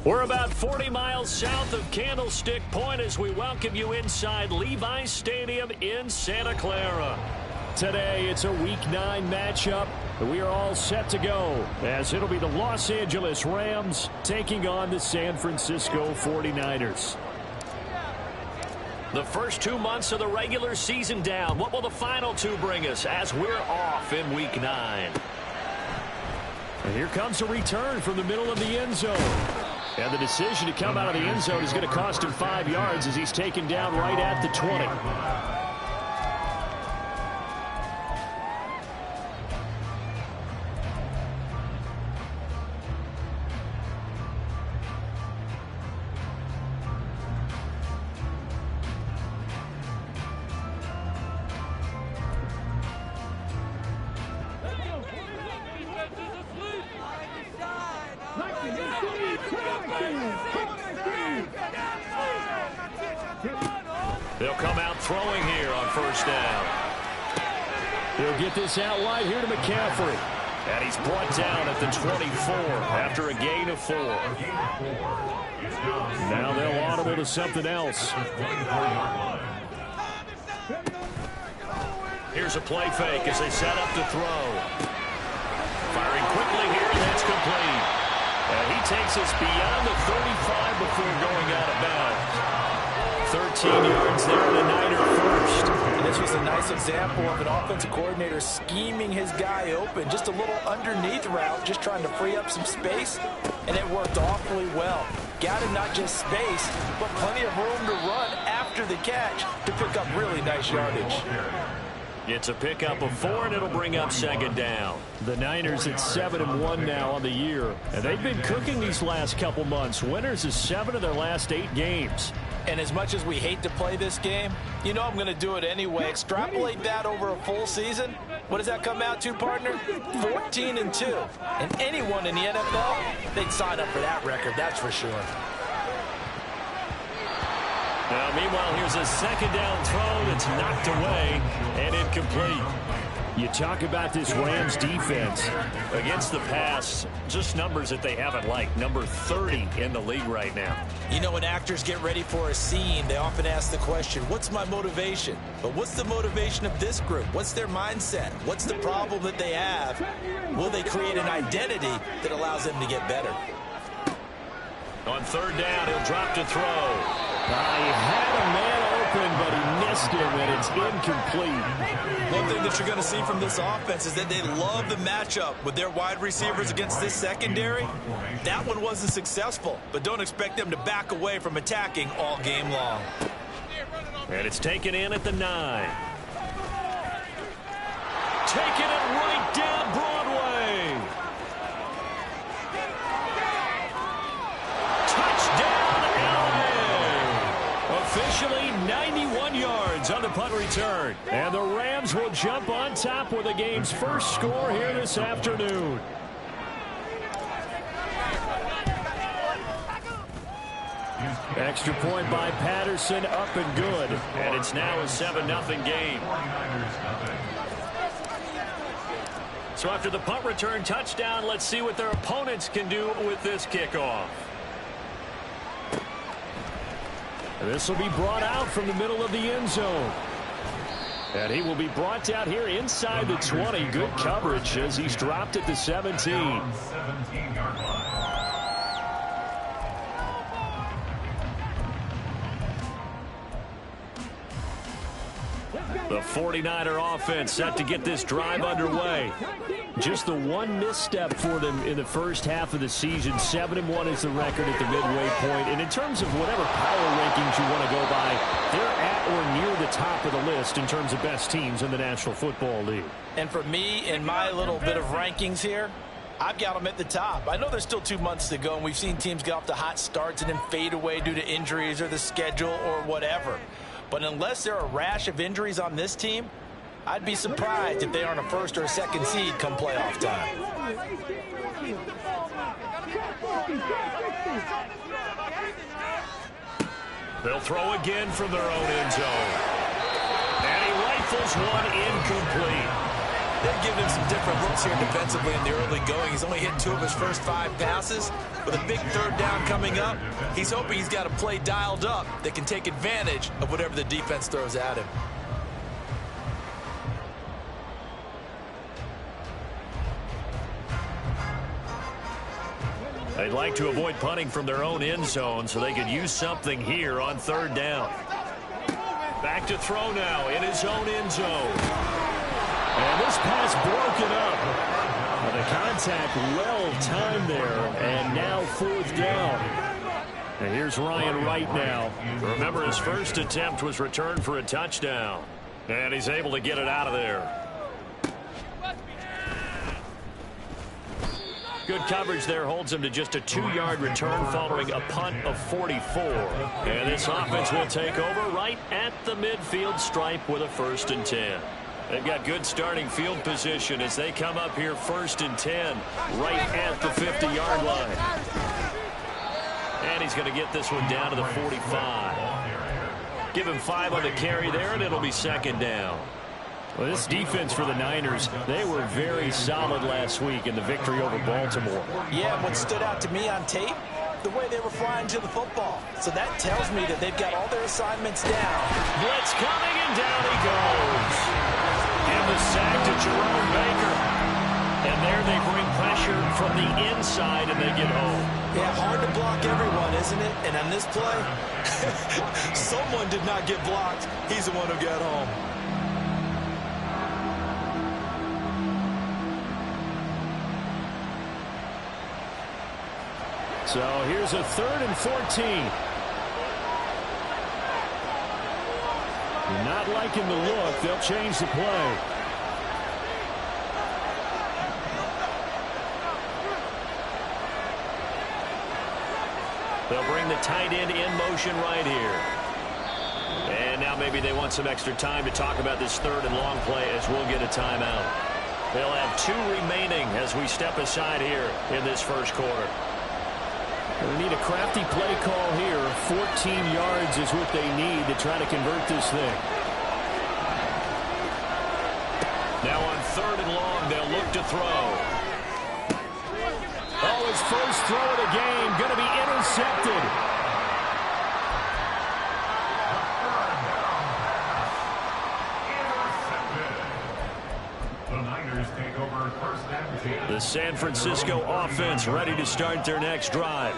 We're about 40 miles south of Candlestick Point as we welcome you inside Levi's Stadium in Santa Clara. Today, it's a Week 9 matchup. We are all set to go as it'll be the Los Angeles Rams taking on the San Francisco 49ers. The first 2 months of the regular season down. What will the final 2 bring us as we're off in Week 9? And here comes a return from the middle of the end zone. And the decision to come out of the end zone is going to cost him 5 yards as he's taken down right at the 20. They'll come out throwing here on first down. He'll get this out wide here to McCaffrey. And he's brought down at the 24 after a gain of 4. Now they'll audible to something else. Here's a play fake as they set up to throw. Firing quickly here, and that's complete. And he takes us beyond the 35 before going out of bounds. 13 yards there, and a Niner first. And this was a nice example of an offensive coordinator scheming his guy open. Just a little underneath route, just trying to free up some space, and it worked awfully well. Got him not just space, but plenty of room to run after the catch to pick up really nice yardage. It's a pickup of 4, and it'll bring up second down. The Niners at 7-1 now on the year, and they've been cooking these last couple months. Winners is 7 of their last 8 games. And as much as we hate to play this game, you know I'm going to do it anyway. Extrapolate that over a full season. What does that come out to, partner? 14-2. And anyone in the NFL, they'd sign up for that record, that's for sure. Now, meanwhile, here's a second down throw that's knocked away and incomplete. You talk about this Rams defense against the pass, just numbers that they haven't liked. Number 30 in the league right now. You know, when actors get ready for a scene, they often ask the question, what's my motivation? But what's the motivation of this group? What's their mindset? What's the problem that they have? Will they create an identity that allows them to get better? On third down, he'll drop to throw. He had a man open, but he missed him, and it's incomplete. One thing that you're going to see from this offense is that they love the matchup with their wide receivers against this secondary. That one wasn't successful, but don't expect them to back away from attacking all game long. And it's taken in at the 9. Taking it right down Broadway. Touchdown, LA. Officially 91 yards on the punt return. And the Rams will jump on top with the game's first score here this afternoon. Extra point by Patterson, up and good. And it's now a 7-0 game. So after the punt return touchdown, let's see what their opponents can do with this kickoff. This will be brought out from the middle of the end zone. And he will be brought out here inside the 20. Good coverage as he's dropped at the 17. The 49er offense set to get this drive underway. Just the one misstep for them in the first half of the season. 7-1 is the record at the midway point. And in terms of whatever power rankings you want to go by, they're at or near the top of the list in terms of best teams in the National Football League. And for me, in my little bit of rankings here, I've got them at the top. I know there's still 2 months to go, and we've seen teams get off to hot starts and then fade away due to injuries or the schedule or whatever. But unless there are a rash of injuries on this team, I'd be surprised if they aren't a first or a second seed come playoff time. They'll throw again from their own end zone. And he rifles one incomplete. They're giving him some different looks here defensively in the early going. He's only hit 2 of his first 5 passes. With a big 3rd down coming up, he's hoping he's got a play dialed up that can take advantage of whatever the defense throws at him. They'd like to avoid punting from their own end zone so they could use something here on 3rd down. Back to throw now in his own end zone. And this pass broken up. The contact well timed there, and now 4th down. And here's Ryan Wright now. Remember, his first attempt was returned for a touchdown. And he's able to get it out of there. Good coverage there holds him to just a 2-yard return following a punt of 44. And this offense will take over right at the midfield stripe with a 1st and 10. They've got good starting field position as they come up here 1st and 10 right at the 50-yard line. And he's going to get this one down to the 45. Give him 5 on the carry there, and it'll be 2nd down. Well, this defense for the Niners, they were very solid last week in the victory over Baltimore. Yeah, what stood out to me on tape, the way they were flying to the football. So that tells me that they've got all their assignments down. Blitz coming, and down he goes. Give the sack to Jerome Baker. And there they bring pressure from the inside, and they get home. Yeah, hard to block everyone, isn't it? And on this play, someone did not get blocked. He's the one who got home. So here's a 3rd and 14. Not liking the look. They'll change the play. They'll bring the tight end in motion right here. And now maybe they want some extra time to talk about this 3rd and long play as we'll get a timeout. They'll have 2 remaining as we step aside here in this 1st quarter. We need a crafty play call here. 14 yards is what they need to try to convert this thing. Now on 3rd and long, they'll look to throw. Oh, his first throw of the game going to be intercepted. The Niners take over 1st and 10. The San Francisco offense ready to start their next drive.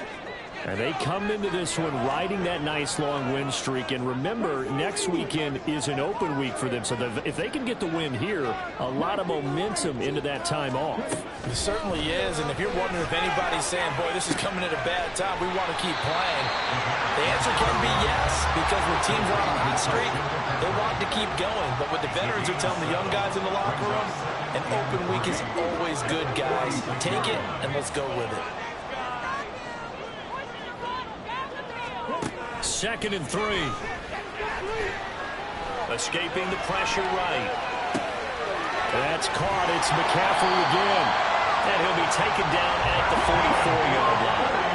And they come into this one riding that nice long win streak. And remember, next weekend is an open week for them. So if they can get the win here, a lot of momentum into that time off. It certainly is. And if you're wondering if anybody's saying, boy, this is coming at a bad time, we want to keep playing, the answer can be yes. Because when teams are on a hot streak, they want to keep going. But what the veterans are telling the young guys in the locker room, an open week is always good, guys. Take it and let's go with it. 2nd and 3. Escaping the pressure right. That's caught. It's McCaffrey again. And he'll be taken down at the 44-yard line.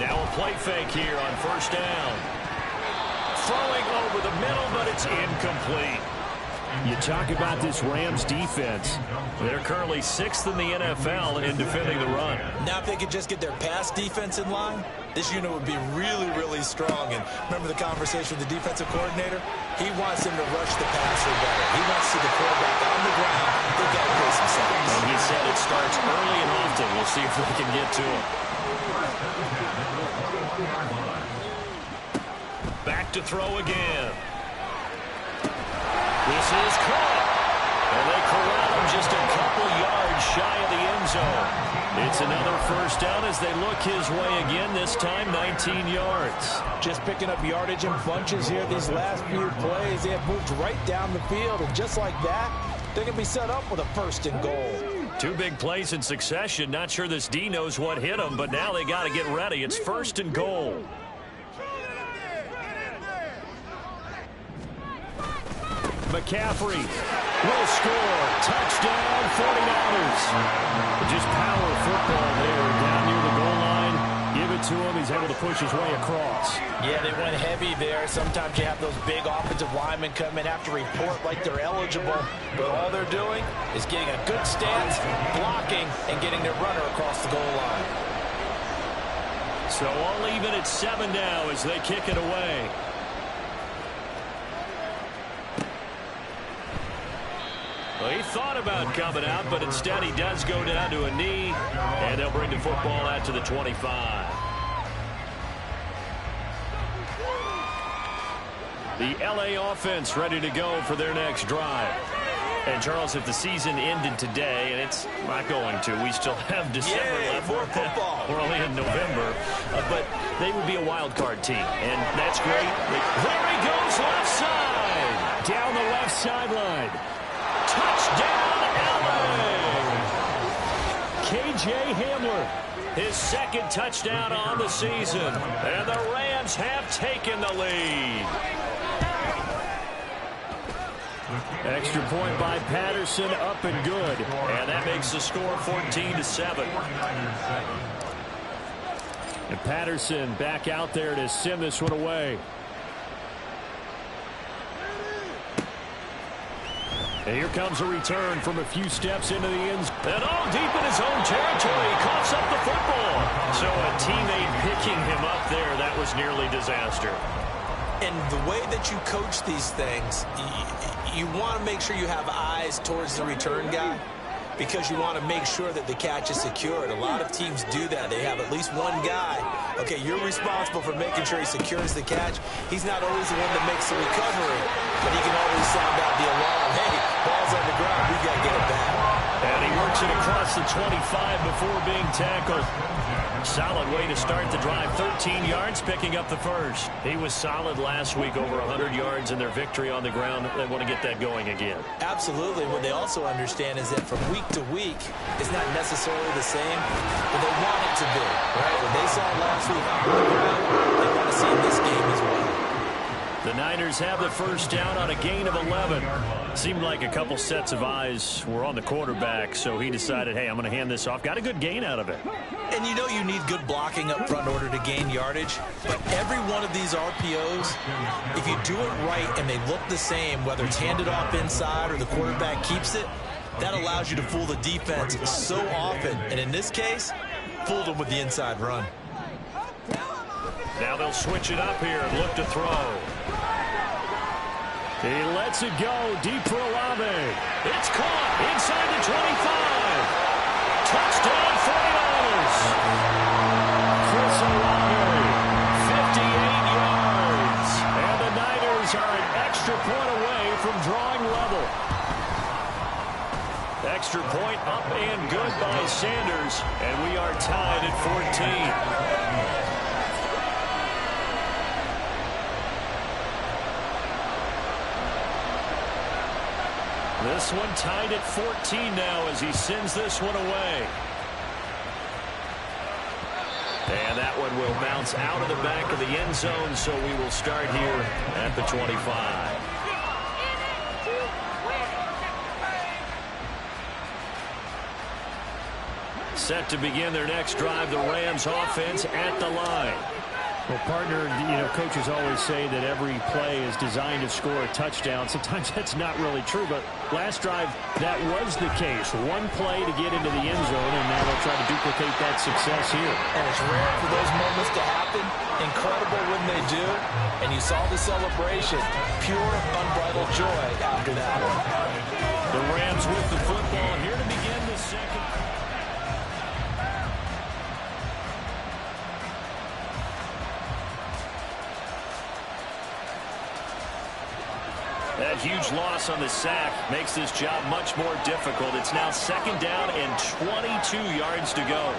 Now a play fake here on 1st down. Throwing over the middle, but it's incomplete. You talk about this Rams defense. They're currently 6th in the NFL in defending the run. Now, if they could just get their pass defense in line, this unit would be really, really strong. And remember the conversation with the defensive coordinator? He wants them to rush the passer better. He wants to see the quarterback on the ground. They've got to create some sacks. And he said it starts early and often. We'll see if we can get to him. Back to throw again. This is caught. And they corral him just a couple yards shy of the end zone. It's another 1st down as they look his way again, this time 19 yards. Just picking up yardage in bunches here these last few plays. They have moved right down the field, and just like that, they're going to be set up with a 1st and goal. 2 big plays in succession. Not sure this D knows what hit them, but now they got to get ready. It's 1st and goal. McCaffrey will score. Touchdown, 49ers. Just power football there down near the goal line. Give it to him. He's able to push his way across. Yeah, they went heavy there. Sometimes you have those big offensive linemen come in, have to report like they're eligible, but all they're doing is getting a good stance, blocking, and getting their runner across the goal line. So all even at 7 now as they kick it away. Well, he thought about coming out, but instead he does go down to a knee, and they'll bring the football out to the 25. The LA offense ready to go for their next drive. And, Charles, if the season ended today, and it's not going to, we still have December left. More football. We're only in November. But they would be a wild card team, and that's great. There he goes left side. Down the left sideline. Touchdown, LA! K.J. Hamler, his second touchdown on the season. And the Rams have taken the lead. Extra point by Patterson, up and good. And that makes the score 14-7. And Patterson back out there to send this one away. And here comes a return from a few steps into the end zone. And all deep in his own territory, he coughs up the football. So a teammate picking him up there, that was nearly disaster. And the way that you coach these things, you want to make sure you have eyes towards the return guy because you want to make sure that the catch is secured. A lot of teams do that. They have at least one guy. Okay, you're responsible for making sure he secures the catch. He's not always the one that makes the recovery, but he can always sound out the alarm. Hey, ball's on the ground. We got to get it back. And he works it across the 25 before being tackled. Solid way to start the drive. 13 yards, picking up the first. He was solid last week, over 100 yards in their victory on the ground. They want to get that going again. Absolutely. What they also understand is that from week to week, it's not necessarily the same, but they want it to be. Right? What they saw last week on the ground, they want to see in this game as well. The Niners have the first down on a gain of 11. Seemed like a couple sets of eyes were on the quarterback, so he decided, hey, I'm going to hand this off. Got a good gain out of it. And you know you need good blocking up front in order to gain yardage, but every one of these RPOs, if you do it right and they look the same, whether it's handed off inside or the quarterback keeps it, that allows you to fool the defense so often. And in this case, fooled them with the inside run. Now they'll switch it up here and look to throw. He lets it go deep for Olave. It's caught inside the 25. Touchdown 49ers. Chris Olave, 58 yards. And the Niners are an extra point away from drawing level. Extra point up and good by Sanders. And we are tied at 14. This one tied at 14 now as he sends this one away. And that one will bounce out of the back of the end zone, so we will start here at the 25. Set to begin their next drive, the Rams offense at the line. Well, partner, coaches always say that every play is designed to score a touchdown. Sometimes that's not really true, but last drive, that was the case. One play to get into the end zone, and now they'll try to duplicate that success here. And it's rare for those moments to happen. Incredible when they do. And you saw the celebration. Pure, unbridled joy after that one. The Rams with the football here to begin the second. That huge loss on the sack makes this job much more difficult. It's now second down and 22 yards to go.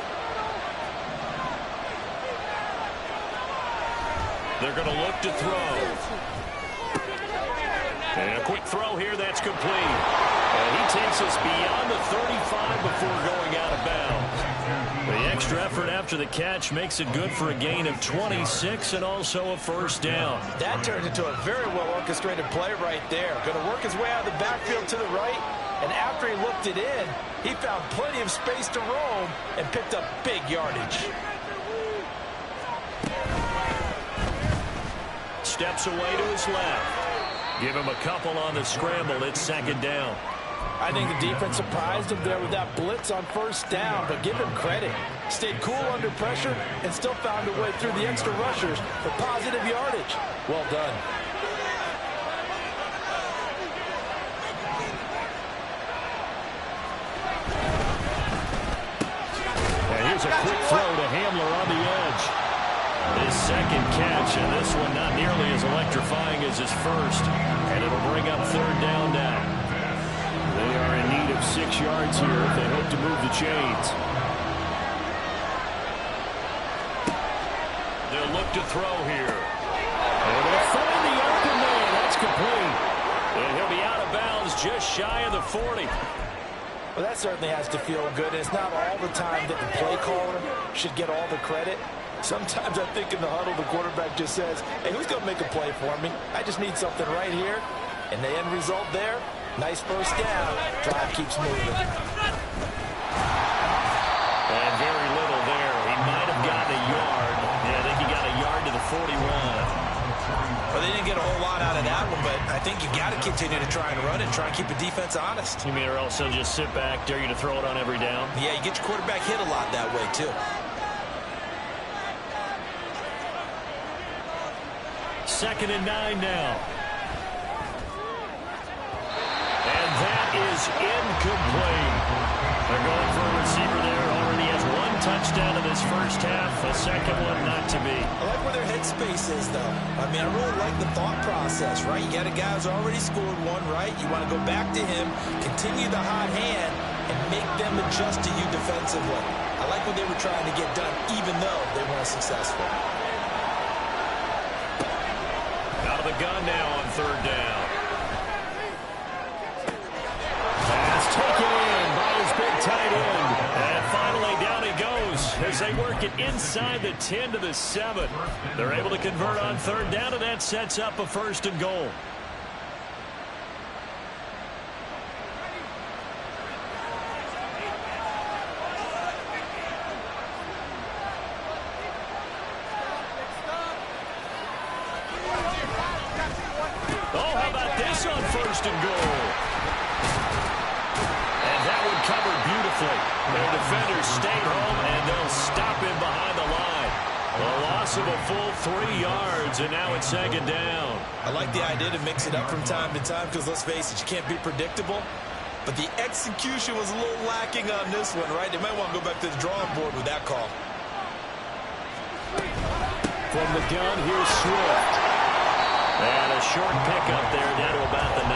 They're going to look to throw. And a quick throw here, that's complete. And he takes us beyond the 35 before going out of bounds. The extra effort after the catch makes it good for a gain of 26 and also a first down. That turned into a very well-orchestrated play right there. Going to work his way out of the backfield to the right, and after he looked it in, he found plenty of space to roam and picked up big yardage. steps away to his left. Give him a couple on the scramble. It's second down. I think the defense surprised him there with that blitz on first down, but give him credit. Stayed cool under pressure and still found a way through the extra rushers for positive yardage. Well done. And here's a quick throw to Hamler on the edge. His second catch, and this one not nearly as electrifying as his first. And it'll bring up third down now. They are in need of 6 yards here if they hope to move the chains. They'll look to throw here. And they'll find the open man. That's complete. And he'll be out of bounds just shy of the 40. Well, that certainly has to feel good. It's not all the time that the play caller should get all the credit. Sometimes I think in the huddle, the quarterback just says, hey, who's going to make a play for me? I just need something right here. And the end result there, nice first down. Drive keeps moving. And very little there. He might have gotten a yard. Yeah, I think he got a yard to the 41. Well, they didn't get a whole lot out of that one, but I think you got to continue to try and run it, try and keep the defense honest. You mean or else they'll just sit back, dare you to throw it on every down? Yeah, you get your quarterback hit a lot that way, too. Second and 9 now. And that is incomplete. They're going for a receiver there. Already has 1 touchdown in this first half. A second one not to be. I like where their headspace is, though. I mean, I really like the thought process, right? You got a guy who's already scored 1, right? You want to go back to him, continue the hot hand, and make them adjust to you defensively. I like what they were trying to get done, even though they weren't successful. Out of the gun now on third down. Pass taken in by his big tight end. And finally down he goes as they work it inside the 10 to the 7. They're able to convert on third down, and that sets up a first and goal. On first and goal. And that one covered beautifully. Their defenders stayed home, and they'll stop him behind the line. A loss of a full 3 yards, and now it's second down. I like the idea to mix it up from time to time because, let's face it, you can't be predictable. But the execution was a little lacking on this one, right? They might want to go back to the drawing board with that call. From the gun, here's Swift. And a short pickup there down to about the 9.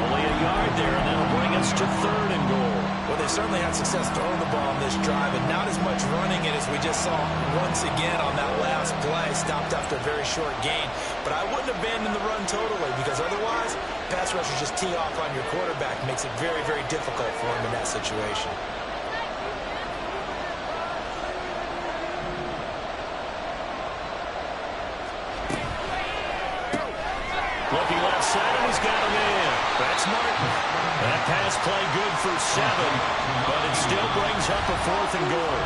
Only a yard there, and that'll bring us to third and goal. Well, they certainly had success throwing the ball on this drive, and not as much running it as we just saw once again on that last play. Stopped after a very short gain. But I wouldn't abandon the run totally, because otherwise, pass rushers just tee off on your quarterback. Makes it very, very difficult for him in that situation. Looking left side, and he's got him in. That's Martin. That pass play good for 7, but it still brings up a fourth and goal.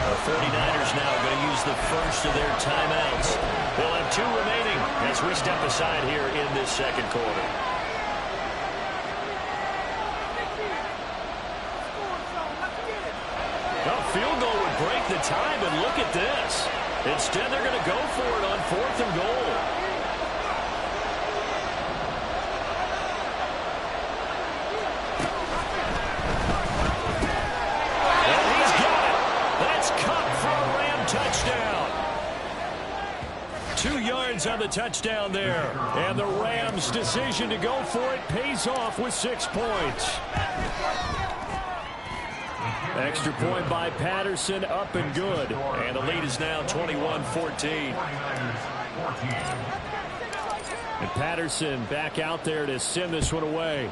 The 49ers now going to use the first of their timeouts. They'll have 2 remaining as we step aside here in this second quarter. A field goal would break the time, and look at this. Instead, they're going to go for it on fourth and goal. Touchdown. 2 yards on the touchdown there. And the Rams' decision to go for it pays off with 6 points. Extra point by Patterson, up and good. And the lead is now 21-14. And Patterson back out there to send this one away.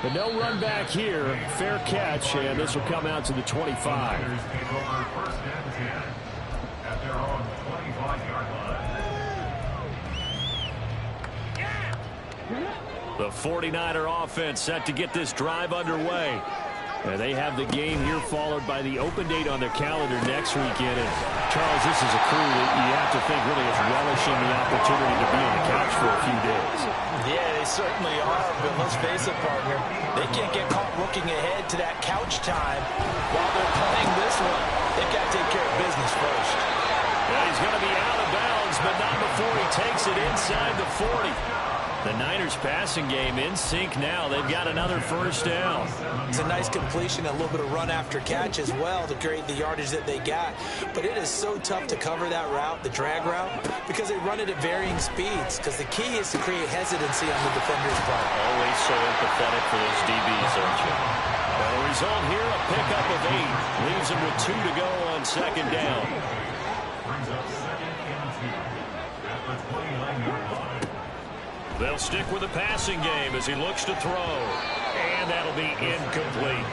But no run back here. Fair catch, and this will come out to the 25. The 49er offense set to get this drive underway. And they have the game here followed by the open date on their calendar next weekend. And Charles, this is a crew that you have to think really is relishing the opportunity to be on the couch for a few days. Yeah, they certainly are, but let's face it, partner. They can't get caught looking ahead to that couch time while they're playing this one. They've got to take care of business first. Yeah, he's going to be out of bounds, but not before he takes it inside the 40. The Niners passing game in sync now. They've got another first down. It's a nice completion, a little bit of run after catch as well to create the yardage that they got. But it is so tough to cover that route, the drag route, because they run it at varying speeds. Because the key is to create hesitancy on the defender's part. Always so empathetic for those DBs, aren't you? Well, the result here, a pickup of 8. Leaves them with 2 to go on second down. Brings up second and 2 at the 29-yard line. They'll stick with the passing game as he looks to throw. And that'll be incomplete.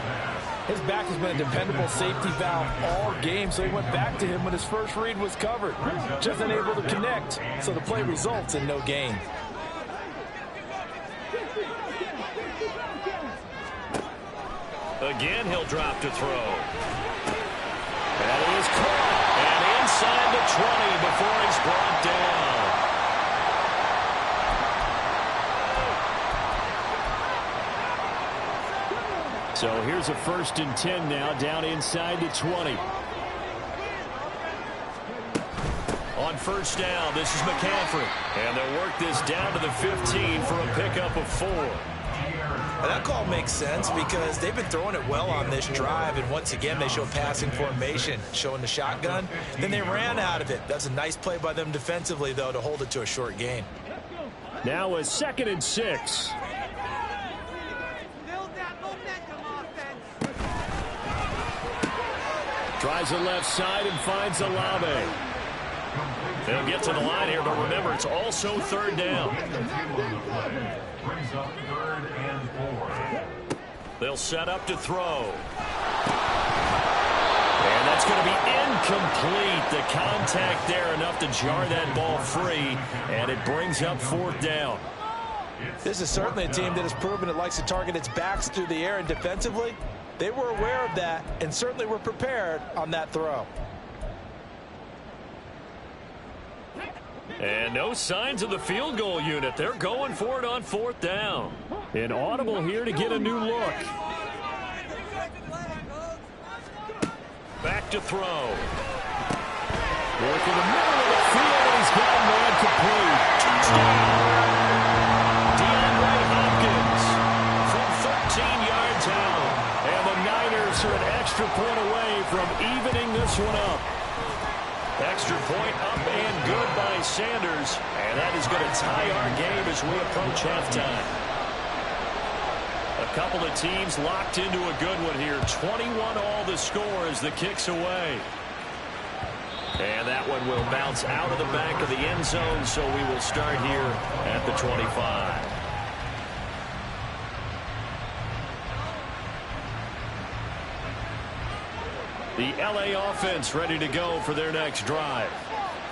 His back has been a dependable safety valve all game, so he went back to him when his first read was covered. Just unable to connect, so the play results in no gain. Again, he'll drop to throw. That is caught. And inside the 20 before he's brought down. So here's a 1st and 10 now, down inside the 20. On first down, this is McCaffrey. And they'll work this down to the 15 for a pickup of 4. And that call makes sense because they've been throwing it well on this drive, and once again they show passing formation, showing the shotgun. Then they ran out of it. That's a nice play by them defensively, though, to hold it to a short gain. Now a 2nd and 6. Tries the left side and finds Olave. They'll get to the line here, but remember, it's also 3rd down. Brings up 3rd and 4. They'll set up to throw. And that's going to be incomplete. The contact there enough to jar that ball free, and it brings up 4th down. This is certainly a team that has proven it likes to target its backs through the air, and defensively, they were aware of that and certainly were prepared on that throw. And no signs of the field goal unit. They're going for it on 4th down. An audible here to get a new look. Back to throw. Work in the middle of the field, and he's got him man complete. Hopkins from 13 yards out. And the Niners are an extra point away from evening this one up. Extra point up and good by Sanders. And that is going to tie our game as we approach halftime. A couple of teams locked into a good one here. 21 all the score as the kick's away. And that one will bounce out of the back of the end zone, so we will start here at the 25. The LA offense ready to go for their next drive.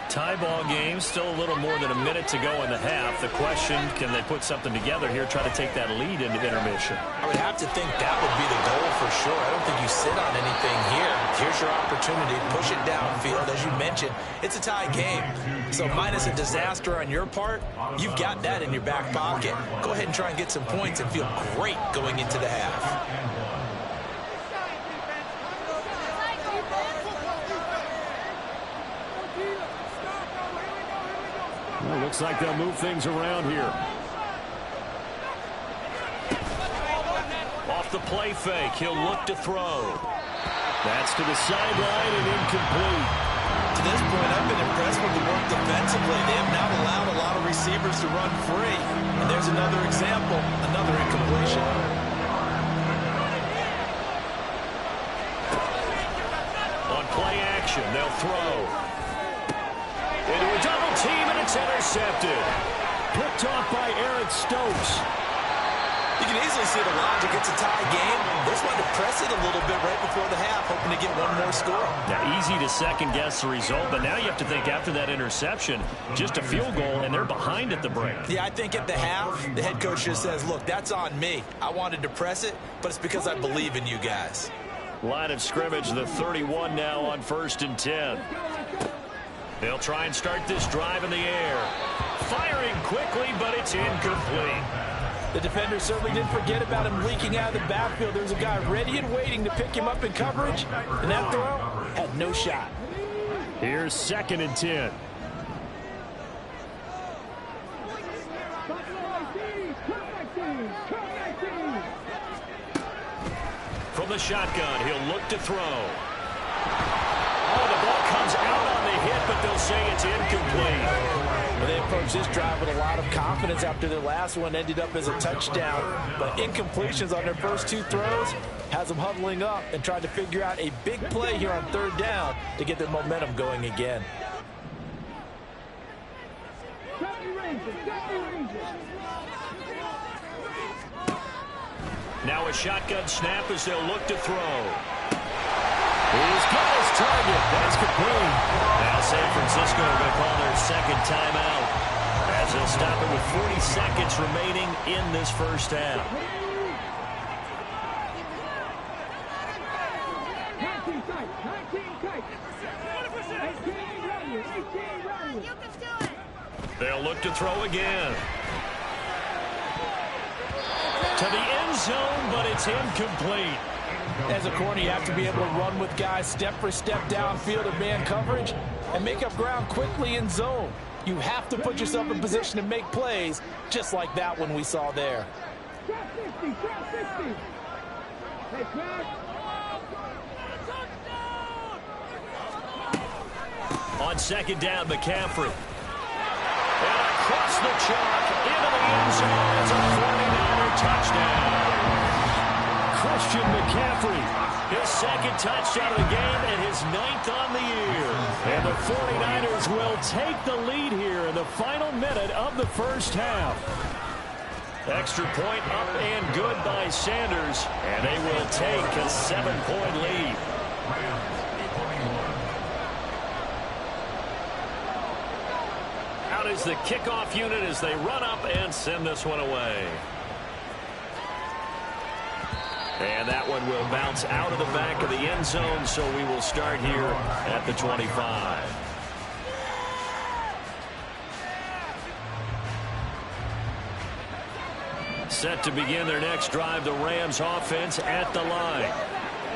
Tie ball game, still a little more than a minute to go in the half. The question, can they put something together here, try to take that lead into intermission? I would have to think that would be the goal for sure. I don't think you sit on anything here. Here's your opportunity. Push it downfield. As you mentioned, it's a tie game. So minus a disaster on your part, you've got that in your back pocket. Go ahead and try and get some points and feel great going into the half. Well, looks like they'll move things around here. Off the play fake, he'll look to throw. That's to the sideline and incomplete. To this point, I've been impressed with the work defensively. They have not allowed a lot of receivers to run free. And there's another example, another incompletion. On play action, they'll throw. Into a double team, and it's intercepted. Picked off by Eric Stokes. You can easily see the logic. It's a tie game. They just wanted to press it a little bit right before the half, hoping to get one more score. Now, easy to second-guess the result, but now you have to think after that interception, just a field goal, and they're behind at the break. Yeah, I think at the half, the head coach just says, look, that's on me. I wanted to press it, but it's because I believe in you guys. Line of scrimmage, the 31 now on 1st and 10. They'll try and start this drive in the air. Firing quickly, but it's incomplete. The defender certainly didn't forget about him leaking out of the backfield. There was a guy ready and waiting to pick him up in coverage, and that throw had no shot. Here's 2nd and 10. From the shotgun, he'll look to throw. Oh, the ball comes out on the hit, but they'll say it's incomplete. Well, they approached this drive with a lot of confidence after their last one ended up as a touchdown. But incompletions on their first 2 throws has them huddling up and trying to figure out a big play here on 3rd down to get their momentum going again. Now a shotgun snap as they'll look to throw. He's got his target. That's complete. Now San Francisco are going to call their 2nd timeout as they'll stop it with 40 seconds remaining in this first half. They'll look to throw again. To the end zone, but it's incomplete. As a corner, you have to be able to run with guys step for step downfield of man coverage and make up ground quickly in zone. You have to put yourself in position to make plays, just like that one we saw there. On 2nd down, McCaffrey. And across the chalk into the end zone. It's a 49er touchdown. Christian McCaffrey, his 2nd touchdown of the game and his 9th on the year. And the 49ers will take the lead here in the final minute of the first half. Extra point up and good by Sanders, and they will take a 7-point lead. Out is the kickoff unit as they run up and send this one away. And that one will bounce out of the back of the end zone, so we will start here at the 25. Set to begin their next drive, the Rams offense at the line.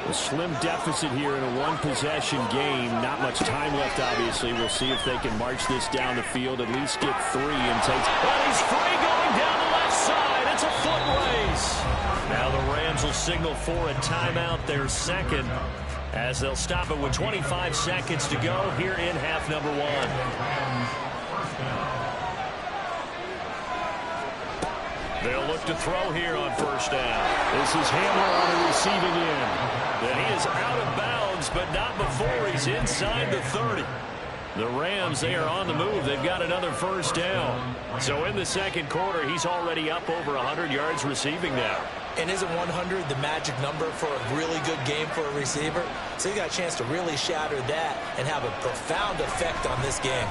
A slim deficit here in a one-possession game. Not much time left, obviously. We'll see if they can march this down the field, at least get 3 and take. Well, he's free going down the left side. It's a foot race. Now the Rams will signal for a timeout, their 2nd, as they'll stop it with 25 seconds to go here in half number 1. They'll look to throw here on 1st down. This is Hamler on the receiving end. And he is out of bounds, but not before he's inside the 30. The Rams, they are on the move. They've got another 1st down. So in the 2nd quarter, he's already up over 100 yards receiving now. And isn't 100 the magic number for a really good game for a receiver? So you got a chance to really shatter that and have a profound effect on this game.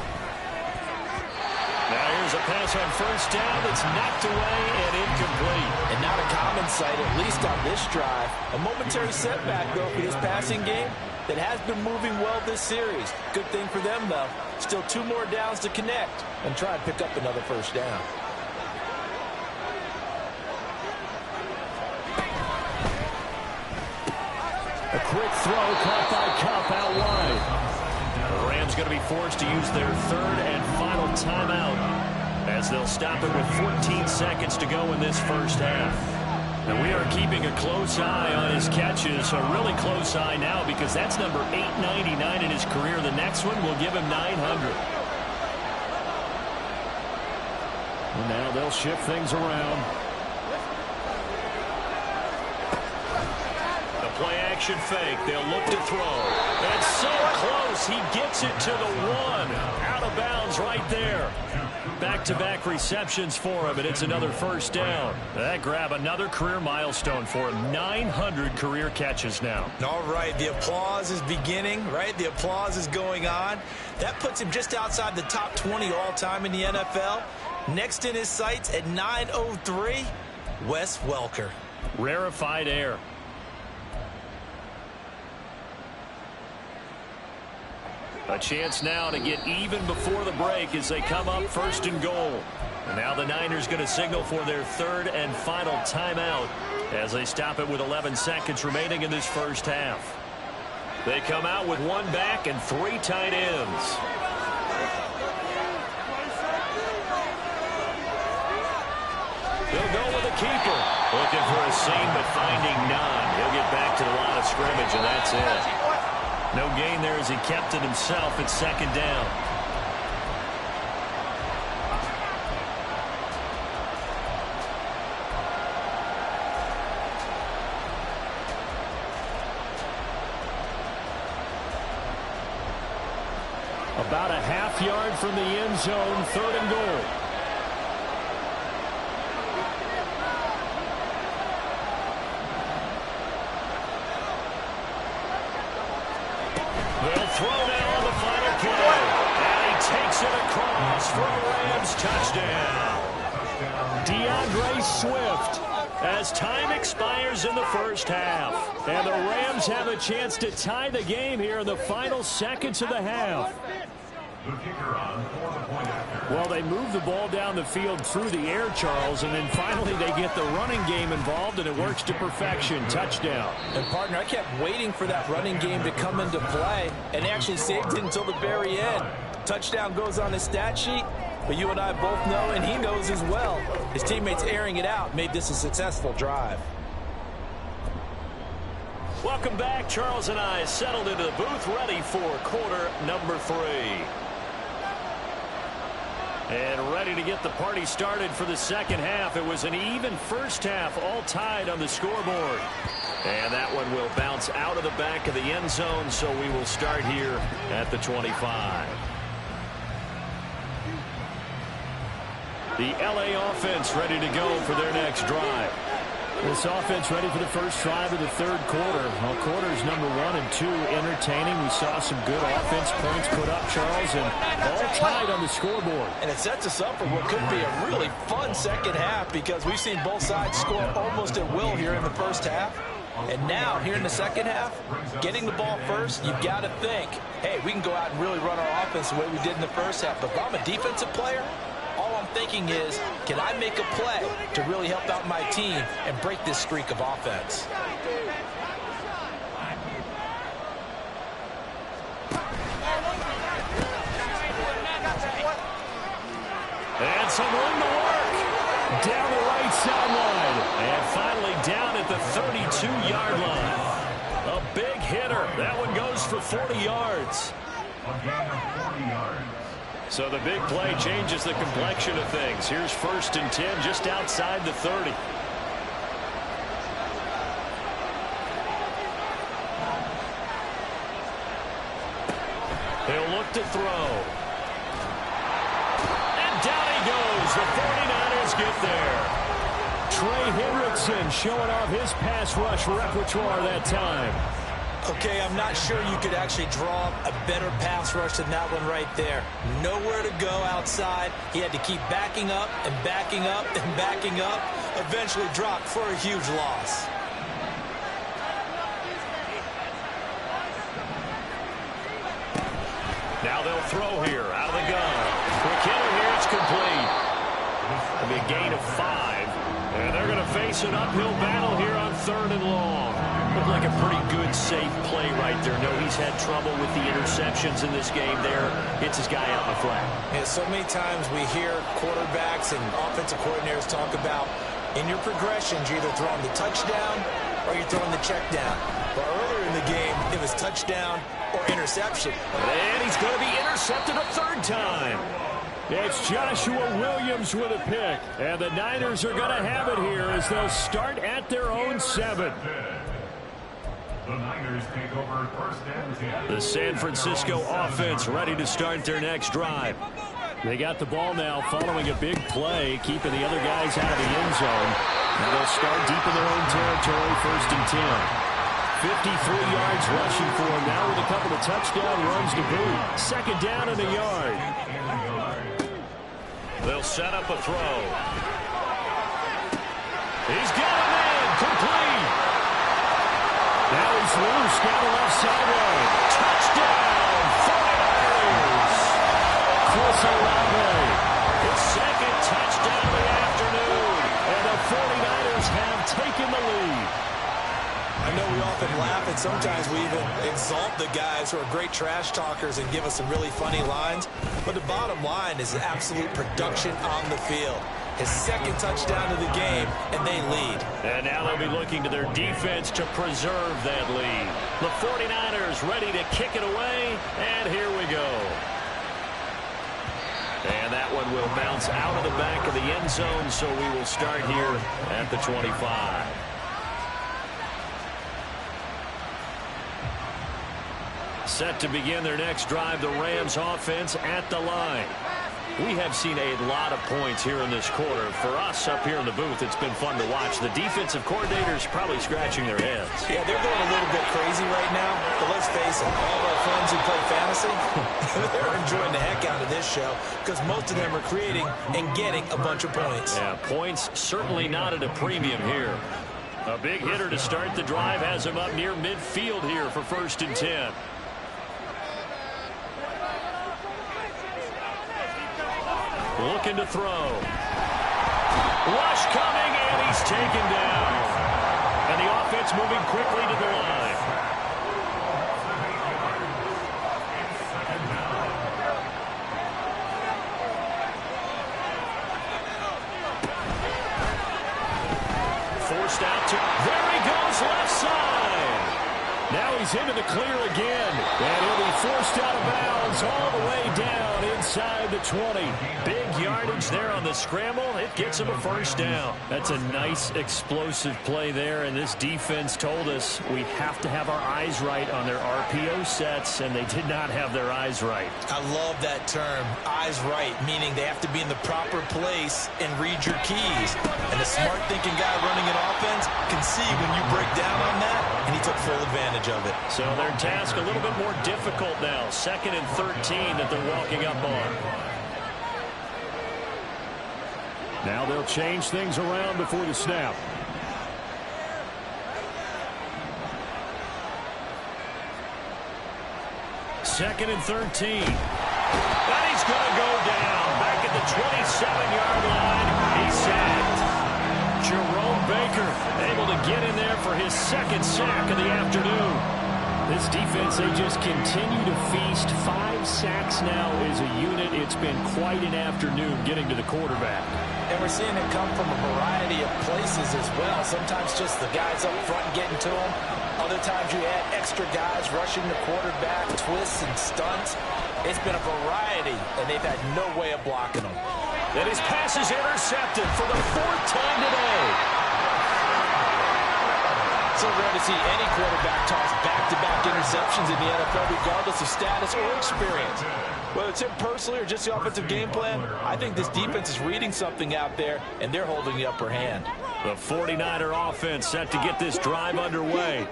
Now here's a pass on 1st down that's knocked away and incomplete. And not a common sight, at least on this drive. A momentary setback, though, for this passing game that has been moving well this series. Good thing for them, though. Still 2 more downs to connect and try and pick up another 1st down. A quick throw caught by Kupp out wide. The Rams going to be forced to use their 3rd and final timeout as they'll stop it with 14 seconds to go in this first half. And we are keeping a close eye on his catches, a really close eye now because that's number 899 in his career. The next one will give him 900. And now they'll shift things around. play action fake. They'll look to throw. That's so close. He gets it to the one. Out of bounds right there. Back-to-back receptions for him, and it's another first down. That grab, another career milestone for him. 900 career catches now. All right, the applause is beginning, right? The applause is going on. That puts him just outside the top 20 all-time in the NFL. Next in his sights at 903, Wes Welker. Rarefied air. A chance now to get even before the break as they come up first and goal. And now the Niners going to signal for their third and final timeout as they stop it with 11 seconds remaining in this first half. They come out with one back and three tight ends. They'll go with the keeper. Looking for a seam but finding none. He'll get back to the line of scrimmage and that's it. No gain there as he kept it himself at second down. About a half yard from the end zone, third and goal. They'll throw now on the final play. And he takes it across for a Rams touchdown. DeAndre Swift as time expires in the first half. And the Rams have a chance to tie the game here in the final seconds of the half. The kicker on for the point after. Well, they move the ball down the field through the air, Charles, and then finally they get the running game involved, and it works to perfection. Touchdown. And, partner, I kept waiting for that running game to come into play, and actually saved it until the very end. Touchdown goes on the stat sheet, but you and I both know, and he knows as well, his teammates airing it out made this a successful drive. Welcome back. Charles and I settled into the booth, ready for quarter number 3. And ready to get the party started for the second half. It was an even first half, all tied on the scoreboard. And that one will bounce out of the back of the end zone, so we will start here at the 25. The LA offense ready to go for their next drive. This offense ready for the first drive of the third quarter. Well, quarters number 1 and 2 entertaining. We saw some good offense points put up, Charles, and all tied on the scoreboard. And it sets us up for what could be a really fun second half because we've seen both sides score almost at will here in the first half. And now, here in the second half, getting the ball first, you've got to think, hey, we can go out and really run our offense the way we did in the first half. But if I'm a defensive player, all I'm thinking is, can I make a play to really help out my team and break this streak of offense? And some room to work. Down the right sideline. And finally down at the 32-yard line. A big hitter. That one goes for 40 yards. A gain of 40 yards. So the big play changes the complexion of things. Here's first and 10 just outside the 30. He'll look to throw. And down he goes. The 49ers get there. Trey Hendrickson showing off his pass rush repertoire that time. Okay, I'm not sure you could actually draw a better pass rush than that one right there. Nowhere to go outside. He had to keep backing up and backing up and backing up. Eventually dropped for a huge loss. Now they'll throw here out of the gun. Quick hitter here, it's complete. It'll be a gain of 5. And they're going to face an uphill battle here on third and long. Looked like a pretty good, safe play right there. No, he's had trouble with the interceptions in this game there. Hits his guy out in the flat. Yeah, so many times we hear quarterbacks and offensive coordinators talk about in your progressions, you're either throwing the touchdown or you're throwing the check down. But earlier in the game, it was touchdown or interception. And he's going to be intercepted a third time. It's Joshua Williams with a pick. And the Niners are going to have it here as they'll start at their own 7. The Niners take over 1st and 10. The San Francisco offense ready to start their next drive. They got the ball now following a big play, keeping the other guys out of the end zone. Now they'll start deep in their own territory, 1st and 10. 53 yards rushing for him now with a couple of touchdown runs to boot. 2nd down and a yard. They'll set up a throw. He's got him in. Complete. Now he's loose down the left sideline. Touchdown, 49ers. Chris Olave, his 2nd touchdown of the afternoon. And the 49ers have taken the lead. I know we often laugh, and sometimes we even exalt the guys who are great trash talkers and give us some really funny lines. But the bottom line is absolute production on the field. His 2nd touchdown of the game, and they lead. And now they'll be looking to their defense to preserve that lead. The 49ers ready to kick it away, and here we go. And that one will bounce out of the back of the end zone, so we will start here at the 25. Set to begin their next drive, the Rams offense at the line. We have seen a lot of points here in this quarter. For us up here in the booth, it's been fun to watch. The defensive coordinators probably scratching their heads. Yeah, they're going a little bit crazy right now. But let's face it, all of our friends who play fantasy, they're enjoying the heck out of this show because most of them are creating and getting a bunch of points. Yeah, points certainly not at a premium here. A big hitter to start the drive has him up near midfield here for 1st and 10. Looking to throw. Rush coming, and he's taken down. And the offense moving quickly to the line. Forced out to, there he goes, left side. Now he's into the clear again. And he'll be forced out of bounds all the way down inside the 20. Big yardage there on the scramble. It gets him a 1st down. That's a nice explosive play there, and this defense told us we have to have our eyes right on their RPO sets, and they did not have their eyes right. I love that term, eyes right, meaning they have to be in the proper place and read your keys. And the smart thinking guy running an offense can see when you break down on that, and he took full advantage of it. So their task a little bit more difficult now. 2nd and 13 that they're walking up on. Now they'll change things around before the snap. Second and 13. And he's going to go down. Back at the 27-yard line. He's sacked. Jerome Baker able to get in there for his 2nd sack of the afternoon. This defense, they just continue to feast. 5 sacks now as a unit. It's been quite an afternoon getting to the quarterback. And we're seeing it come from a variety of places as well. Sometimes just the guys up front getting to him. Other times you add extra guys rushing the quarterback, twists and stunts. It's been a variety, and they've had no way of blocking them. And his pass is intercepted for the 4th time today. So rare to see any quarterback toss back-to-back interceptions in the NFL, regardless of status or experience. Whether it's him personally or just the offensive game plan, I think this defense is reading something out there, and they're holding the upper hand. The 49er offense set to get this drive underway.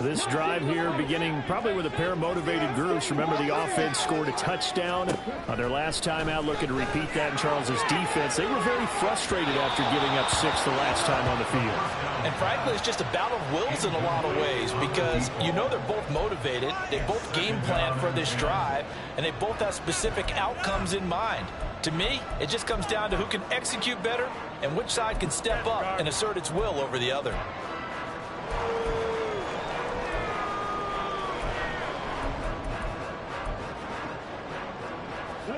This drive here beginning probably with a pair of motivated groups. Remember, the offense scored a touchdown on their last time out, looking to repeat that in Charles's defense. They were very frustrated after giving up 6 the last time on the field. And frankly, it's just a battle of wills in a lot of ways because you know they're both motivated. They both game plan for this drive, and they both have specific outcomes in mind. To me, it just comes down to who can execute better and which side can step up and assert its will over the other.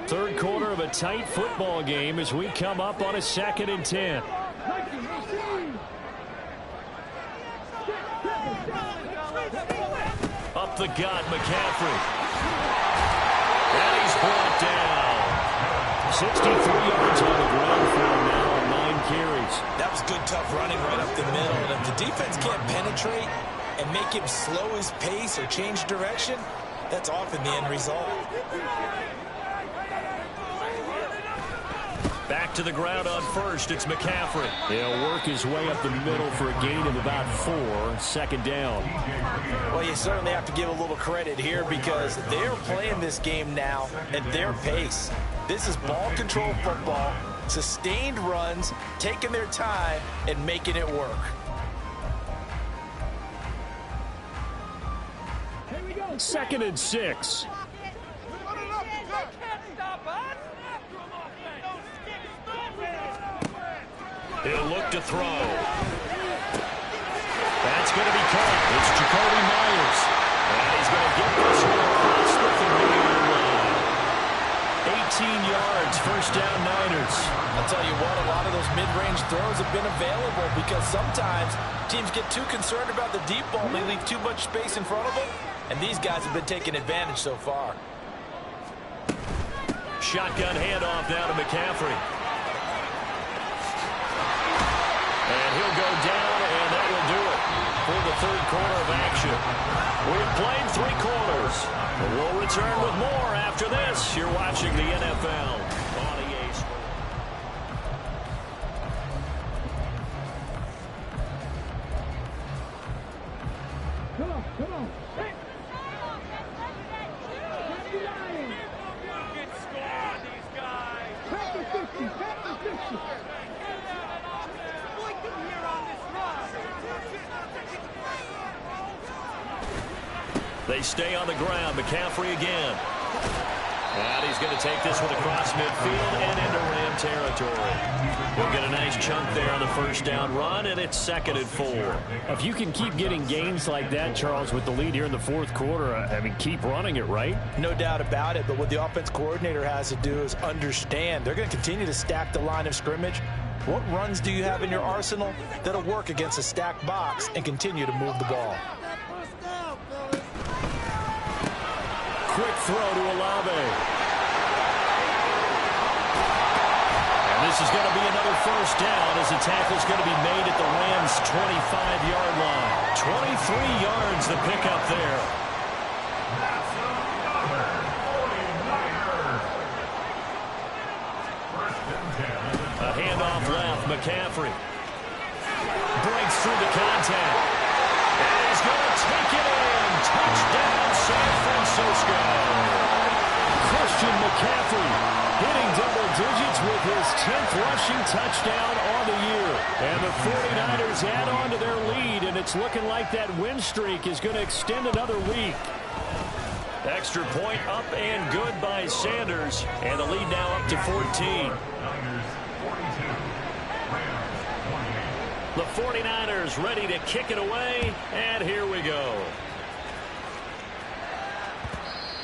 Third quarter of a tight football game as we come up on a 2nd and 10. Up the gut, McCaffrey. And he's brought down. 63 yards on the ground for him now on 9 carries. That was good, tough running right up the middle. And if the defense can't penetrate, and make him slow his pace or change direction, that's often the end result. Back to the ground on first. It's McCaffrey. He'll work his way up the middle for a gain of about 4. Second down. Well, you certainly have to give a little credit here because they're playing this game now at their pace. This is ball control football, sustained runs, taking their time and making it work. Second and 6. He'll look to throw. That's going to be caught. It's Jacoby Myers. And he's going to get this one across the 30-yard line. 18 yards, first down Niners. I'll tell you what, a lot of those mid-range throws have been available because sometimes teams get too concerned about the deep ball. They leave too much space in front of them, and these guys have been taking advantage so far. Shotgun handoff now to McCaffrey. And he'll go down, and that will do it for the third quarter of action. We've played 3 quarters. We'll return with more after this. You're watching the NFL on EA Sports. Come on. Good score on these guys. Pack the 50. They stay on the ground. McCaffrey again. And he's going to take this one across midfield and into Ram territory. He'll get a nice chunk there on the first down run, and it's second and 4. If you can keep getting gains like that, Charles, with the lead here in the fourth quarter, I mean, keep running it, right? No doubt about it, but what the offense coordinator has to do is understand they're going to continue to stack the line of scrimmage. What runs do you have in your arsenal that'll work against a stacked box and continue to move the ball? Quick throw to Olave. And this is going to be another first down as the tackle's going to be made at the Rams' 25-yard line. 23 yards the pickup there. A handoff left. McCaffrey breaks through the contact. And he's going to take it in. Touchdown, San Francisco. Christian McCaffrey hitting double digits with his 10th rushing touchdown on the year. And the 49ers add on to their lead, and it's looking like that win streak is going to extend another week. Extra point up and good by Sanders, and the lead now up to 14. The 49ers ready to kick it away, and here we go.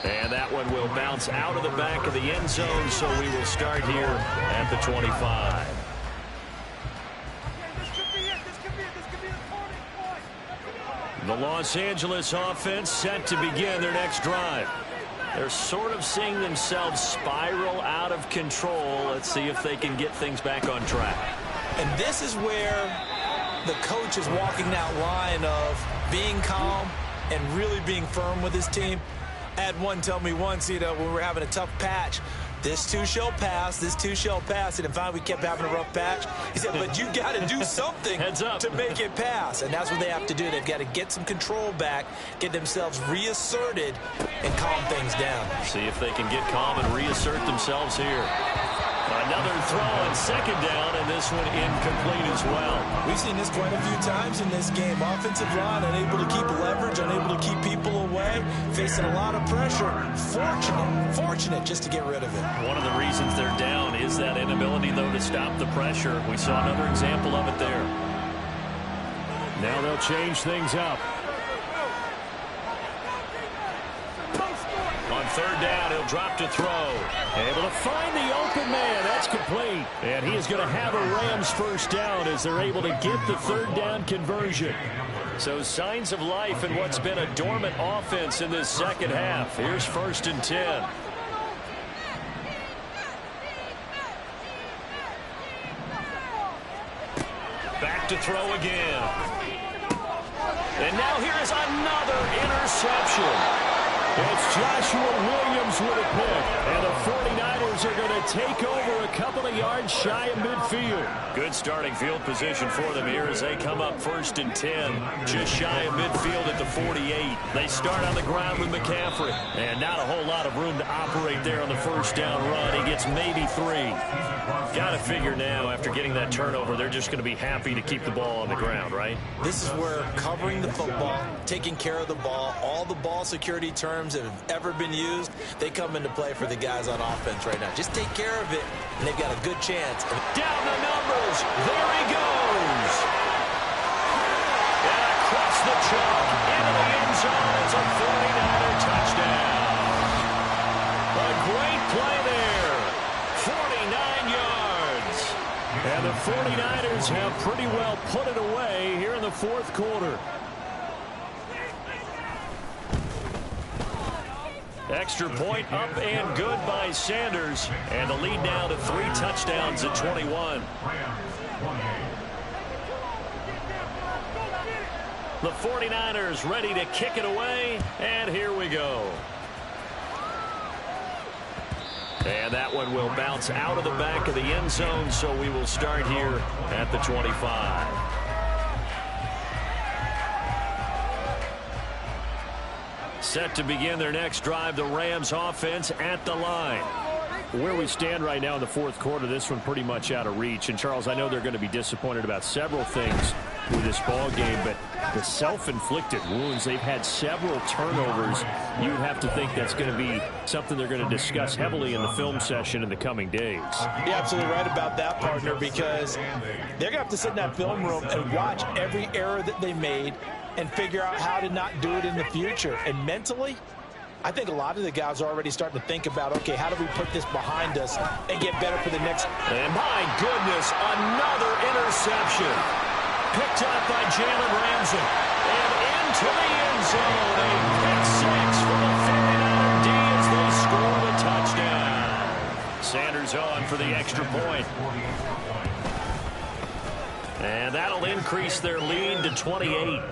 And that one will bounce out of the back of the end zone, so we will start here at the 25. The Los Angeles offense set to begin their next drive. They're sort of seeing themselves spiral out of control. Let's see if they can get things back on track. And this is where the coach is walking that line of being calm and really being firm with his team. I had one tell me once, when we were having a tough patch, this too shall pass, this too shall pass. And finally we kept having a rough patch. He said, but you got to do something to make it pass. And that's what they have to do. They've got to get some control back, get themselves reasserted, and calm things down. See if they can get calm and reassert themselves here. Another throw on second down, and this one incomplete as well. We've seen this quite a few times in this game. Offensive line unable to keep leverage, unable to keep people away, facing a lot of pressure. Fortunate just to get rid of it. One of the reasons they're down is that inability, though, to stop the pressure. We saw another example of it there. Now they'll change things up. On third down, he'll drop to throw. Able to find the open man. That's complete. And he is going to have a Rams first down as they're able to get the third down conversion. So signs of life in what's been a dormant offense in this second half. Here's 1st and 10. Back to throw again. And now here is another interception. It's Joshua Williams with a pick. And the 49ers are going to take over a couple of yards shy of midfield. Good starting field position for them here as they come up 1st and 10. Just shy of midfield at the 48. They start on the ground with McCaffrey. And not a whole lot of room to operate there on the first down run. He gets maybe 3. Got to figure now, after getting that turnover, they're just going to be happy to keep the ball on the ground, right? This is where covering the football, taking care of the ball, all the ball security terms that have ever been used, they come into play for the guys on offense right now. Just take care of it, and they've got a good chance. Down the numbers. There he goes. And across the chalk into the end zone. It's a 49er touchdown. A great play there. 49 yards. And the 49ers have pretty well put it away here in the 4th quarter. Extra point up and good by Sanders. And the lead now to 3 touchdowns at 21. The 49ers ready to kick it away. And here we go. And that one will bounce out of the back of the end zone. So we will start here at the 25. Set to begin their next drive, the Rams offense at the line. Where we stand right now in the 4th quarter, this one pretty much out of reach. And, Charles, I know they're going to be disappointed about several things with this ball game, but the self-inflicted wounds, they've had several turnovers. You would have to think that's going to be something they're going to discuss heavily in the film session in the coming days. You're absolutely right about that, partner, because they're going to have to sit in that film room and watch every error that they made and figure out how to not do it in the future. And mentally, I think a lot of the guys are already starting to think about, okay, how do we put this behind us and get better for the next. And my goodness, another interception. Picked up by Jalen Ramsey. And into the end zone. A pick 6 for the 49er D as they score the touchdown. Sanders on for the extra point. And that'll increase their lead to 28.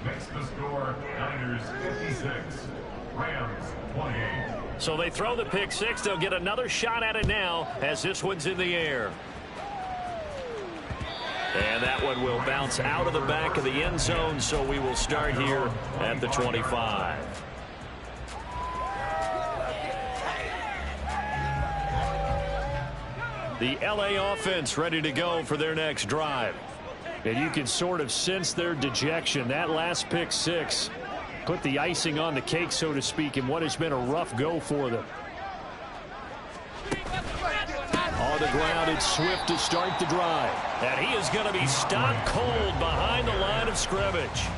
Makes the score Niners 56, Rams 28. So they throw the pick 6. They'll get another shot at it now as this one's in the air. And that one will bounce out of the back of the end zone, so we will start here at the 25. The LA offense ready to go for their next drive. And you can sort of sense their dejection. That last pick 6 put the icing on the cake, so to speak, in what has been a rough go for them. On the ground, it's Swift to start the drive. And he is going to be stopped cold behind the line of scrimmage.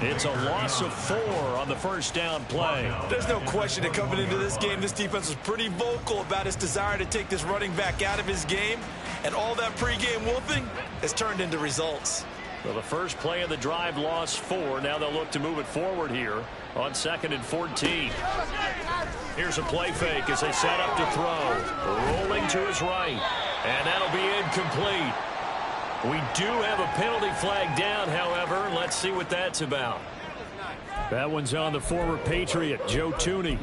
It's a loss of 4 on the first down play. There's no question that coming into this game, this defense was pretty vocal about its desire to take this running back out of his game. And all that pregame wolfing has turned into results. Well, the first play of the drive lost 4. Now they'll look to move it forward here on 2nd and 14. Here's a play fake as they set up to throw. Rolling to his right. And that'll be incomplete. We do have a penalty flag down, however. Let's see what that's about. That one's on the former Patriot, Joe Tooney.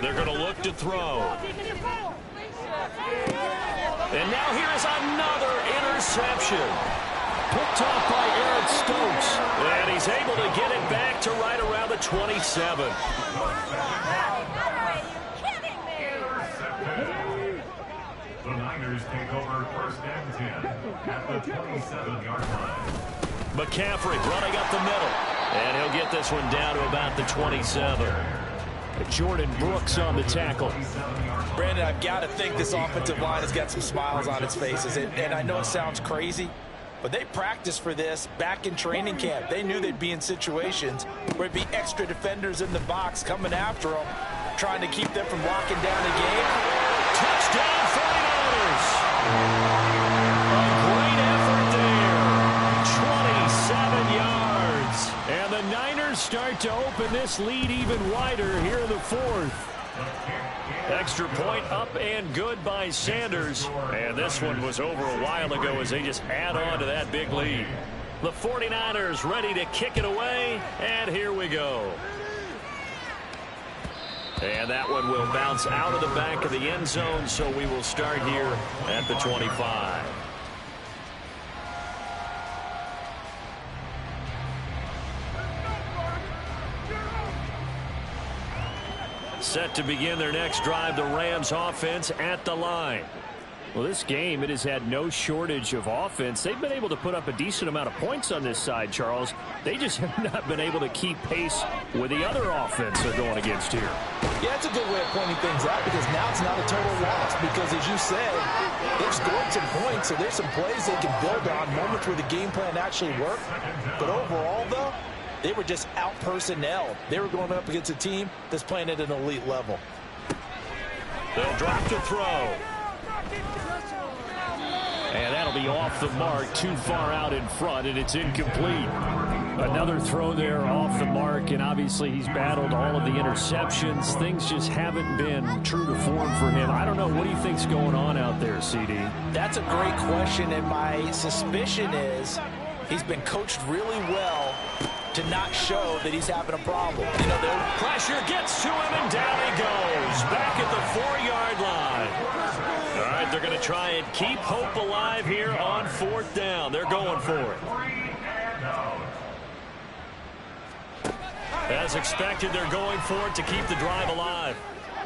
They're going to look to throw. And now here is another interception. Picked off by Eric Stokes. And he's able to get it back to right around the 27. The Niners take over 1st and 10 at the 27-yard line. McCaffrey running up the middle. And he'll get this one down to about the 27. Jordan Brooks on the tackle. Brandon, I've got to think this offensive line has got some smiles on its faces. And I know it sounds crazy, but they practiced for this back in training camp. They knew they'd be in situations where it'd be extra defenders in the box coming after them, trying to keep them from locking down the game. Touchdown 49ers! A great effort there. Niners start to open this lead even wider here in the fourth. Extra point up and good by Sanders. And this one was over a while ago as they just add on to that big lead. The 49ers ready to kick it away, and here we go. And that one will bounce out of the back of the end zone, so we will start here at the 25. Set to begin their next drive, the Rams offense at the line. Well, this game, it has had no shortage of offense. They've been able to put up a decent amount of points on this side, Charles. They just have not been able to keep pace with the other offense they're going against here. Yeah, it's a good way of pointing things out because now it's not a total loss because, as you said, they've scored some points, so there's some plays they can build on, moments where the game plan actually worked. But overall, though, they were just out-personnelled. They were going up against a team that's playing at an elite level. They'll drop to throw. And that'll be off the mark, too far out in front, and it's incomplete. Another throw there off the mark, and obviously he's battled all of the interceptions. Things just haven't been true to form for him. I don't know. What do you think's going on out there, CD? That's a great question, and my suspicion is he's been coached really well to not show that he's having a problem. You know, the pressure gets to him, and down he goes. Back at the 4-yard line. All right, they're going to try and keep hope alive here on 4th down. They're going for it. As expected, they're going for it to keep the drive alive.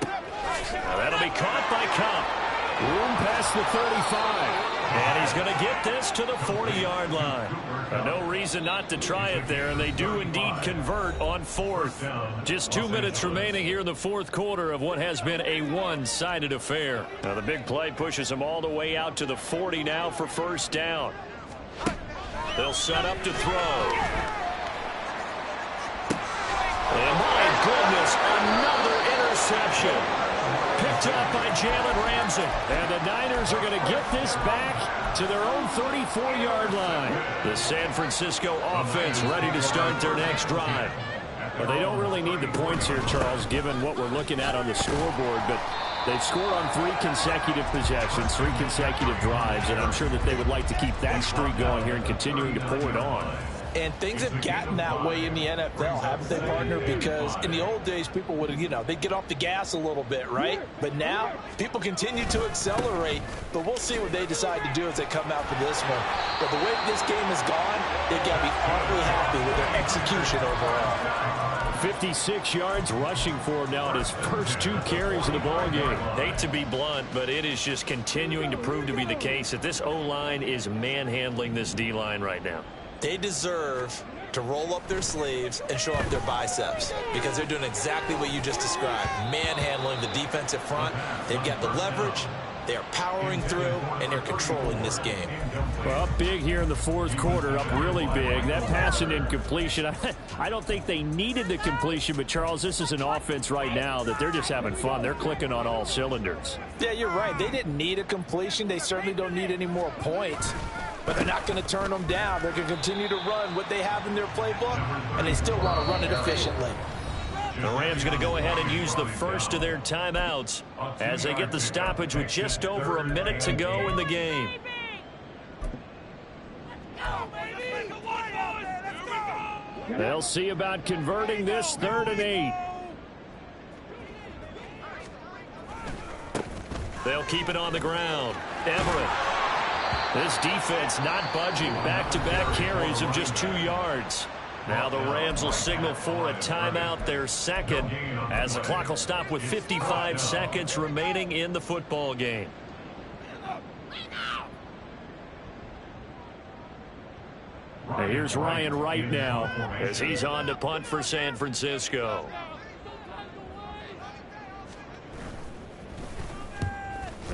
Now that'll be caught by Cup. Room past the 35. And he's going to get this to the 40-yard line. No reason not to try it there, and they do indeed convert on 4th. Just 2 minutes remaining here in the 4th quarter of what has been a one-sided affair. Now the big play pushes them all the way out to the 40 now for 1st down. They'll set up to throw. And my goodness, another interception. Picked up by Jalen Ramsey. And the Niners are going to get this back to their own 34-yard line. The San Francisco offense ready to start their next drive. Well, they don't really need the points here, Charles, given what we're looking at on the scoreboard. But they've scored on 3 consecutive possessions, 3 consecutive drives. And I'm sure that they would like to keep that streak going here and continuing to pour it on. And things have gotten that way in the NFL, haven't they, partner? Because in the old days, people would, they'd get off the gas a little bit, right? But now, people continue to accelerate. But we'll see what they decide to do as they come out for this one. But the way this game has gone, they've got to be awfully happy with their execution overall. 56 yards rushing for him now in his first 2 carries of the ball game. Hate to be blunt, but it is just continuing to prove to be the case that this O-line is manhandling this D-line right now. They deserve to roll up their sleeves and show up their biceps because they're doing exactly what you just described, manhandling the defensive front. They've got the leverage, they are powering through, and they're controlling this game. Well, up big here in the 4th quarter, up really big. That pass and incompletion, I don't think they needed the completion, but Charles, this is an offense right now that they're just having fun. They're clicking on all cylinders. Yeah, you're right. They didn't need a completion. They certainly don't need any more points. But they're not going to turn them down. They're going to continue to run what they have in their playbook, and they still want to run it efficiently. The Rams going to go ahead and use the first of their timeouts as they get the stoppage with just over a minute to go in the game. They'll see about converting this 3rd and 8. They'll keep it on the ground. Everett. This defense not budging. Back-to-back carries of just 2 yards. Now the Rams will signal for a timeout, their second, as the clock will stop with 55 seconds remaining in the football game. Now here's Ryan Wright now as he's on to punt for San Francisco.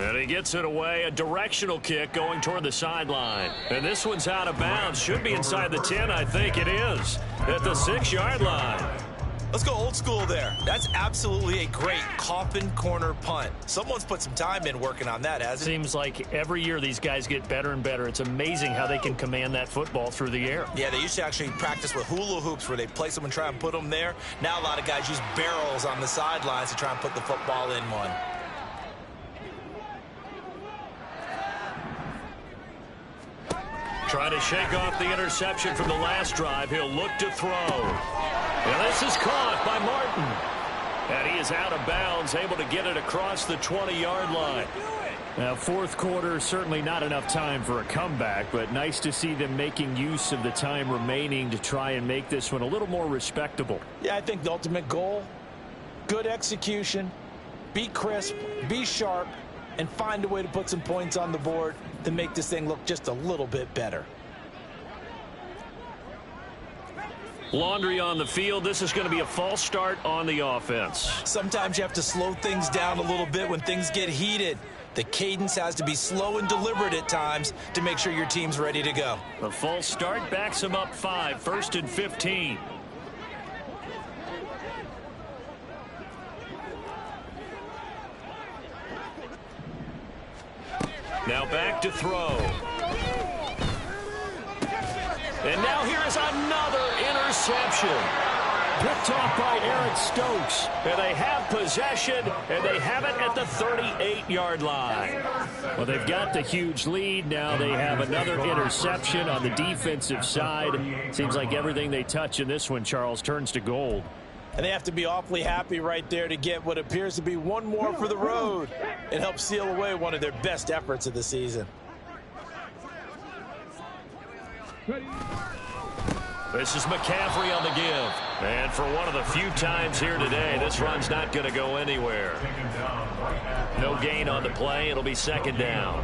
And he gets it away, a directional kick going toward the sideline. And this one's out of bounds. Should be inside the 10, I think it is. At the 6-yard line. Let's go old school there. That's absolutely a great coffin corner punt. Someone's put some time in working on that, hasn't it? Seems like every year these guys get better and better. It's amazing how they can command that football through the air. Yeah, they used to actually practice with hula hoops where they place them and try and put them there. Now a lot of guys use barrels on the sidelines to try and put the football in one. Trying to shake off the interception from the last drive. He'll look to throw. And this is caught by Martin. And he is out of bounds, able to get it across the 20-yard line. Now, fourth quarter, certainly not enough time for a comeback, but nice to see them making use of the time remaining to try and make this one a little more respectable. Yeah, I think the ultimate goal, good execution, be crisp, be sharp, and find a way to put some points on the board to make this thing look just a little bit better. Laundry on the field. This is going to be a false start on the offense. Sometimes you have to slow things down a little bit when things get heated. The cadence has to be slow and deliberate at times to make sure your team's ready to go. The false start backs him up 5, 1st and 15. Now back to throw. And now here is another interception. Picked off by Eric Stokes. And they have possession, and they have it at the 38-yard line. Well, they've got the huge lead. Now they have another interception on the defensive side. Seems like everything they touch in this one, Charles, turns to gold. And they have to be awfully happy right there to get what appears to be one more for the road. It helps seal away one of their best efforts of the season. This is McCaffrey on the give. And for one of the few times here today, this run's not going to go anywhere. No gain on the play. It'll be second down.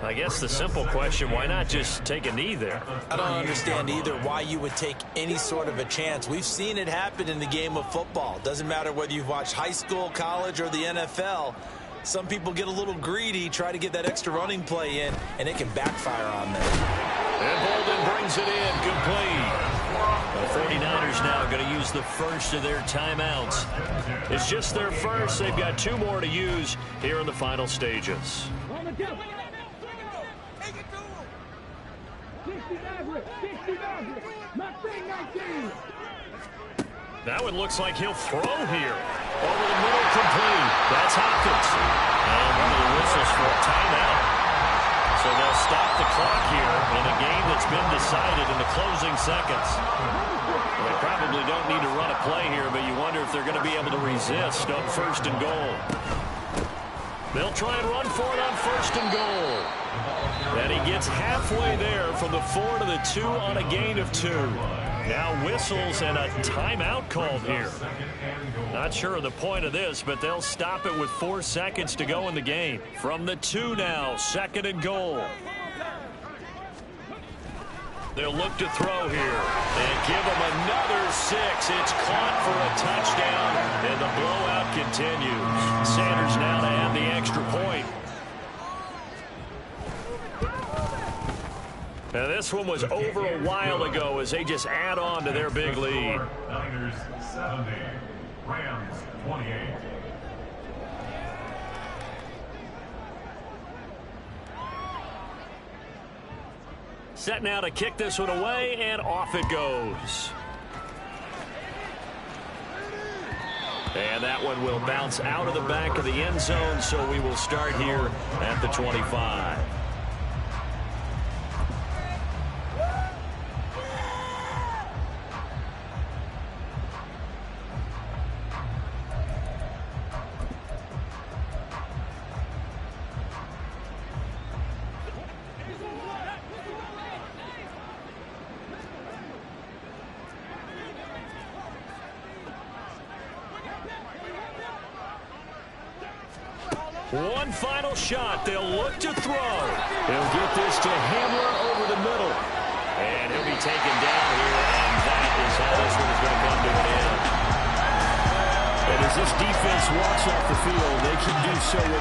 I guess the simple question, why not just take a knee there? I don't understand either why you would take any sort of a chance. We've seen it happen in the game of football. Doesn't matter whether you've watched high school, college, or the NFL. Some people get a little greedy, try to get that extra running play in, and it can backfire on them. And Bolden brings it in, complete. The 49ers now going to use the first of their timeouts. It's just their first. They've got 2 more to use here in the final stages. That one looks like he'll throw here. Over the middle, complete. That's Hopkins. And one of the whistles for a timeout. So they'll stop the clock here in a game that's been decided in the closing seconds. Well, they probably don't need to run a play here, but you wonder if they're going to be able to resist on 1st and goal. They'll try and run for it on 1st and goal. And he gets halfway there from the 4 to the 2 on a gain of 2. Now whistles and a timeout called here. Not sure of the point of this, but they'll stop it with 4 seconds to go in the game. From the 2 now, 2nd and goal. They'll look to throw here and give him another 6. It's caught for a touchdown, and the blowout continues. Sanders now to add the extra point. Now this one was over a while ago as they just add on to their big lead. Niners 70, Rams 28. Set now to kick this one away, and off it goes. And that one will bounce out of the back of the end zone, so we will start here at the 25. One final shot. They'll look to throw. They'll get this to Hamler over the middle. And he'll be taken down here, and that is how this one is going to come to an end. And as this defense walks off the field, they can do so with